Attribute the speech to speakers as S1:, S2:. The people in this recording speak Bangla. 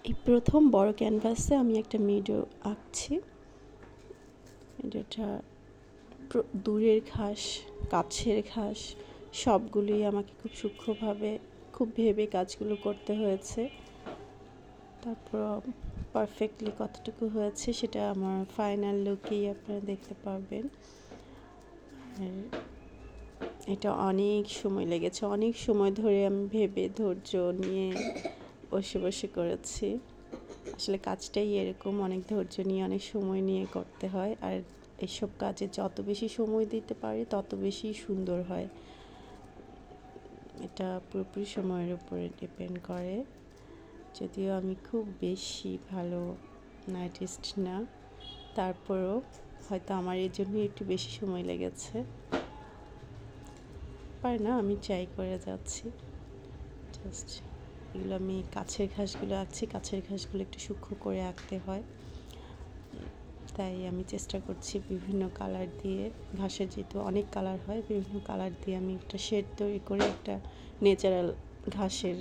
S1: এই প্রথম বড় ক্যানভাসে আমি একটা মিডো আঁকছি। মিডোটা দূরের ঘাস, কাছের ঘাস সবগুলোই আমাকে খুব সূক্ষ্মভাবে খুব ভেবে কাজগুলো করতে হয়েছে। তারপর পারফেক্টলি কতটুকু হয়েছে সেটা আমার ফাইনাল লুকেই আপনারা দেখতে পারবেন। আর এটা অনেক সময় লেগেছে, অনেক সময় ধরে আমি ভেবে ধৈর্য নিয়ে বসে বসে করেছি। আসলে কাজটাই এরকম, অনেক ধৈর্য নিয়ে অনেক সময় নিয়ে করতে হয়। আর এসব কাজে যত বেশি সময় দিতে পারি তত বেশি সুন্দর হয়। এটা পুরোপুরি সময়ের উপরে ডিপেন্ড করে। যদিও আমি খুব বেশি ভালো আর্টিস্ট না, তারপরও হয়তো আমার এর জন্য একটু বেশি সময় লেগেছে। পারি না, আমি ট্রাই করে যাচ্ছি। জাস্ট এগুলো আমি কাছের ঘাসগুলো আঁকছি, কাছের ঘাসগুলো একটু সূক্ষ্ম করে আঁকতে হয়, তাই আমি চেষ্টা করছি বিভিন্ন কালার দিয়ে। ঘাসের যেহেতু অনেক কালার হয়, বিভিন্ন কালার দিয়ে আমি একটা শেড তৈরি করে একটা ন্যাচারাল ঘাসের